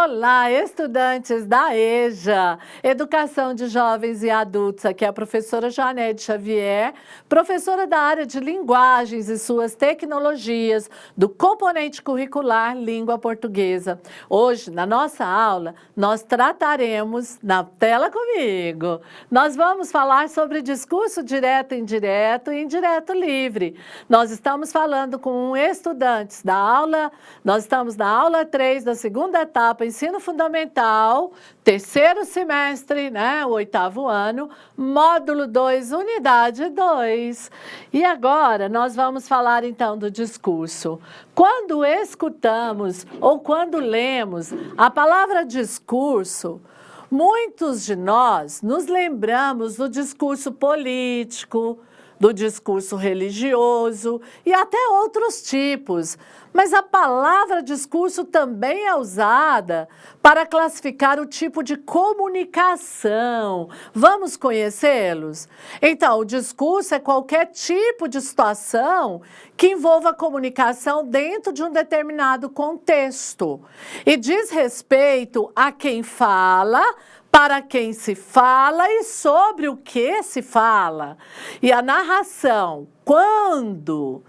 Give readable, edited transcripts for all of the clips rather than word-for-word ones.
Olá, estudantes da EJA, Educação de Jovens e Adultos. Aqui é a professora Joanete Xavier, professora da área de Linguagens e suas tecnologias do componente curricular Língua Portuguesa. Hoje, na nossa aula, nós trataremos, na tela comigo, nós vamos falar sobre discurso direto, indireto e indireto livre. Nós estamos falando com estudantes da aula, nós estamos na aula 3 da segunda etapa, ensino fundamental, terceiro semestre, né, o 8º ano, módulo 2, unidade 2. E agora nós vamos falar então do discurso. Quando escutamos ou quando lemos a palavra discurso, muitos de nós nos lembramos do discurso político, do discurso religioso e até outros tipos. Mas a palavra discurso também é usada para classificar o tipo de comunicação. Vamos conhecê-los? Então, o discurso é qualquer tipo de situação que envolva comunicação dentro de um determinado contexto e diz respeito a quem fala, para quem se fala e sobre o que se fala. E a narração, quando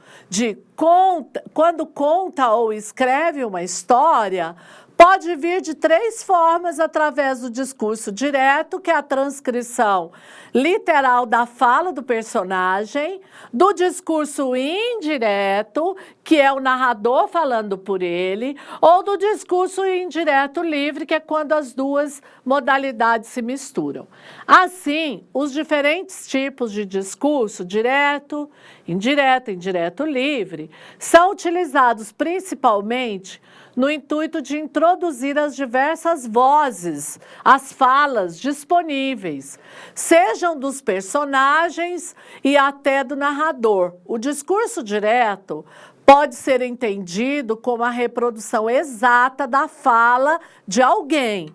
conta ou escreve uma história, pode vir de 3 formas através do discurso direto, que é a transcrição literal da fala do personagem, do discurso indireto, que é o narrador falando por ele, ou do discurso indireto livre, que é quando as duas modalidades se misturam. Assim, os diferentes tipos de discurso direto, indireto livre, são utilizados principalmente no intuito de introduzir as diversas vozes, as falas disponíveis, sejam dos personagens e até do narrador. O discurso direto pode ser entendido como a reprodução exata da fala de alguém.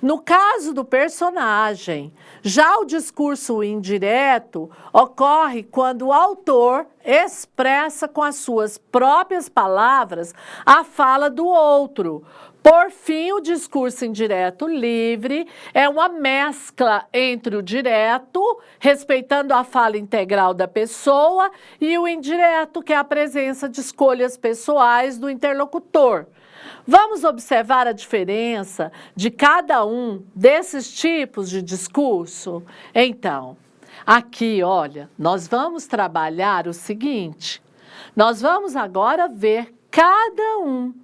No caso do personagem, já o discurso indireto ocorre quando o autor expressa com as suas próprias palavras a fala do outro. Por fim, o discurso indireto livre é uma mescla entre o direto, respeitando a fala integral da pessoa, e o indireto, que é a presença de escolhas pessoais do interlocutor. Vamos observar a diferença de cada um desses tipos de discurso? Então, aqui, olha, nós vamos trabalhar o seguinte. Nós vamos agora ver cada um.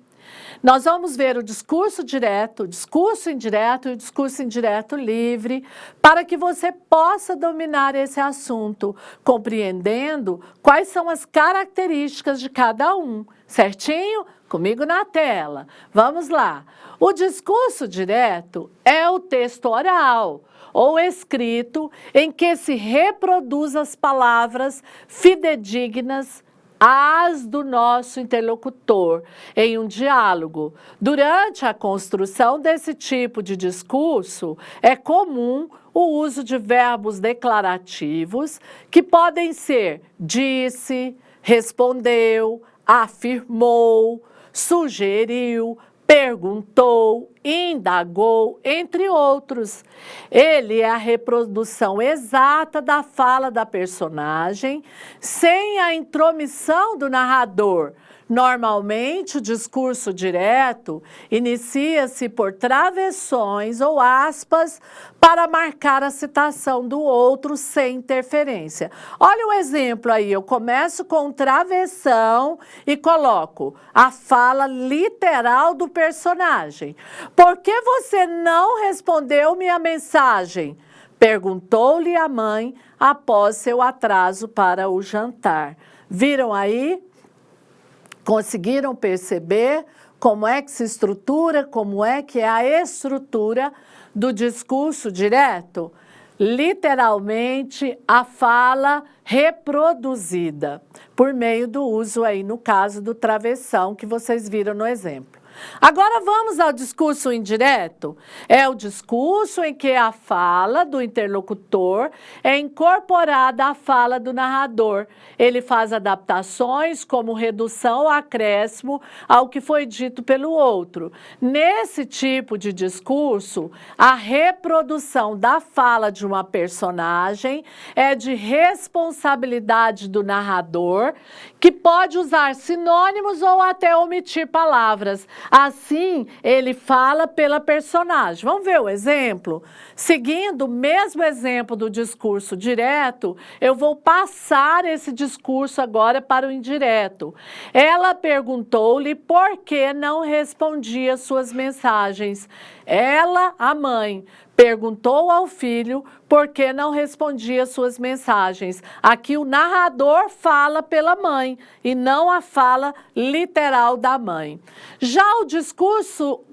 Nós vamos ver o discurso direto, o discurso indireto e o discurso indireto livre, para que você possa dominar esse assunto, compreendendo quais são as características de cada um, certinho? Comigo na tela. Vamos lá. O discurso direto é o texto oral ou escrito em que se reproduz as palavras fidedignas as do nosso interlocutor em um diálogo. Durante a construção desse tipo de discurso, é comum o uso de verbos declarativos que podem ser disse, respondeu, afirmou, sugeriu, perguntou, indagou, entre outros. Ele é a reprodução exata da fala da personagem, sem a intromissão do narrador. Normalmente, o discurso direto inicia-se por travessões ou aspas para marcar a citação do outro sem interferência. Olha o exemplo aí, eu começo com travessão e coloco a fala literal do personagem. Por que você não respondeu minha mensagem? Perguntou-lhe a mãe após seu atraso para o jantar. Viram aí? Conseguiram perceber como é que se estrutura, como é que é a estrutura do discurso direto? Literalmente, a fala reproduzida, por meio do uso aí, no caso do travessão, que vocês viram no exemplo. Agora vamos ao discurso indireto. É o discurso em que a fala do interlocutor é incorporada à fala do narrador. Ele faz adaptações como redução ou acréscimo ao que foi dito pelo outro. Nesse tipo de discurso, a reprodução da fala de uma personagem é de responsabilidade do narrador, que pode usar sinônimos ou até omitir palavras. Assim, ele fala pela personagem. Vamos ver o exemplo? Seguindo o mesmo exemplo do discurso direto, eu vou passar esse discurso agora para o indireto. Ela perguntou-lhe por que não respondia suas mensagens. Ela, a mãe, perguntou ao filho por que não respondia suas mensagens. Aqui o narrador fala pela mãe e não a fala literal da mãe. Já o discurso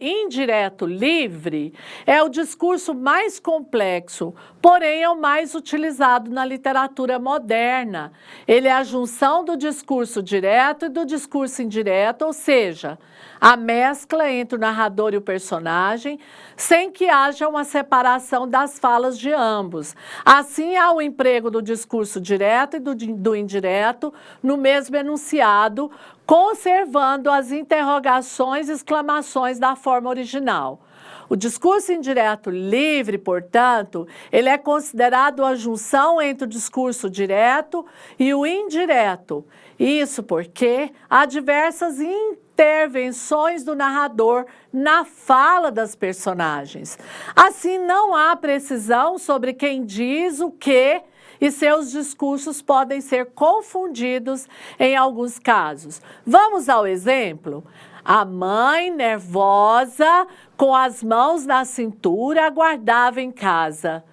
indireto livre é o discurso mais complexo, porém é o mais utilizado na literatura moderna. Ele é a junção do discurso direto e do discurso indireto, ou seja, a mescla entre o narrador e o personagem, sem que haja uma separação das falas de ambos. Assim, há o emprego do discurso direto e do indireto no mesmo enunciado, conservando as interrogações e exclamações da forma original. O discurso indireto livre, portanto, ele é considerado a junção entre o discurso direto e o indireto. Isso porque há diversas intervenções do narrador na fala das personagens. Assim, não há precisão sobre quem diz o que e seus discursos podem ser confundidos em alguns casos. Vamos ao exemplo? A mãe, nervosa, com as mãos na cintura, aguardava em casa.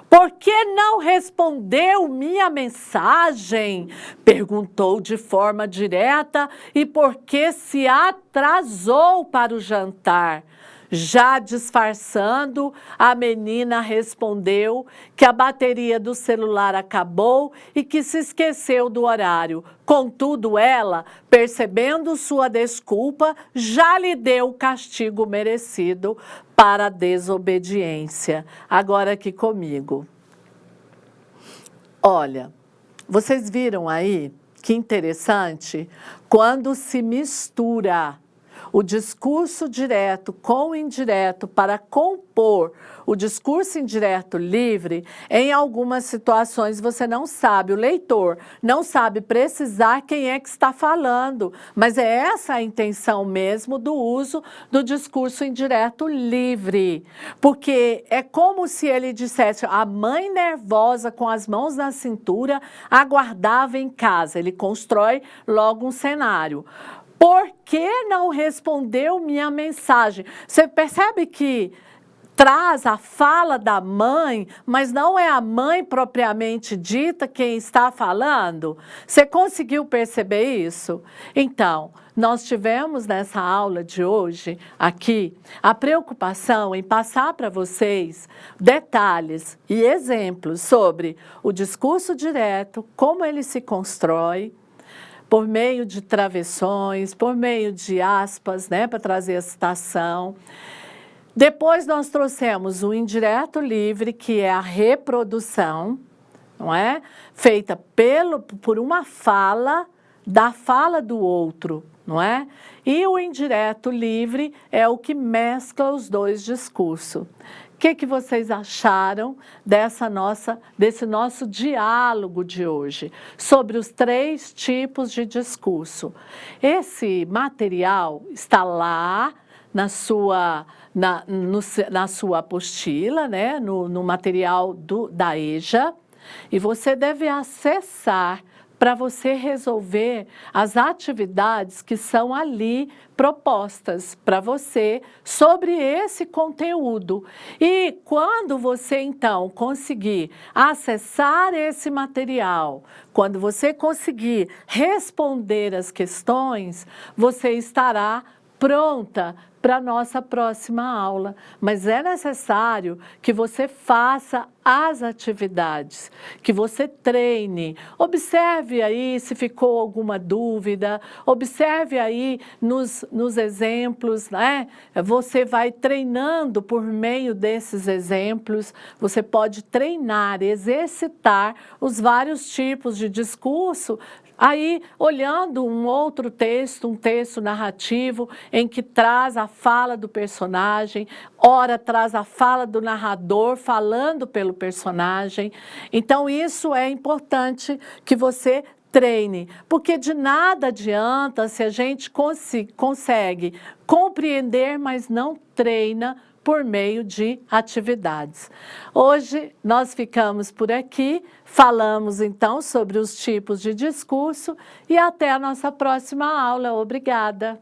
Por que não respondeu minha mensagem? Perguntou de forma direta e por que se atrasou para o jantar. Já disfarçando, a menina respondeu que a bateria do celular acabou e que se esqueceu do horário. Contudo, ela, percebendo sua desculpa, já lhe deu o castigo merecido para a desobediência. Agora aqui comigo. Olha, vocês viram aí que interessante? Quando se mistura o discurso direto com o indireto para compor o discurso indireto livre, em algumas situações você não sabe, o leitor não sabe precisar quem é que está falando, mas é essa a intenção mesmo do uso do discurso indireto livre, porque é como se ele dissesse, a mãe nervosa com as mãos na cintura aguardava em casa, ele constrói logo um cenário. Por que não respondeu minha mensagem? Você percebe que traz a fala da mãe, mas não é a mãe propriamente dita quem está falando? Você conseguiu perceber isso? Então, nós tivemos nessa aula de hoje, aqui, a preocupação em passar para vocês detalhes e exemplos sobre o discurso direto, como ele se constrói, por meio de travessões, por meio de aspas, né, para trazer a citação. Depois nós trouxemos o indireto livre, que é a reprodução, não é? Feita por uma fala, da fala do outro, não é? E o indireto livre é o que mescla os dois discursos. O que vocês acharam desse nosso diálogo de hoje sobre os 3 tipos de discurso? Esse material está lá na sua apostila, né? no material da EJA, e você deve acessar para você resolver as atividades que são ali propostas para você sobre esse conteúdo. E quando você, então, conseguir acessar esse material, quando você conseguir responder as questões, você estará pronta para a nossa próxima aula. Mas é necessário que você faça as atividades, que você treine. Observe aí se ficou alguma dúvida, observe aí nos exemplos, né? Você vai treinando por meio desses exemplos, você pode treinar, exercitar os vários tipos de discurso, aí olhando um outro texto, um texto narrativo em que traz a fala do personagem, ora traz a fala do narrador falando pelo personagem. Então isso é importante que você treine, porque de nada adianta se a gente consegue compreender, mas não treina por meio de atividades. Hoje nós ficamos por aqui, falamos então sobre os tipos de discurso e até a nossa próxima aula. Obrigada!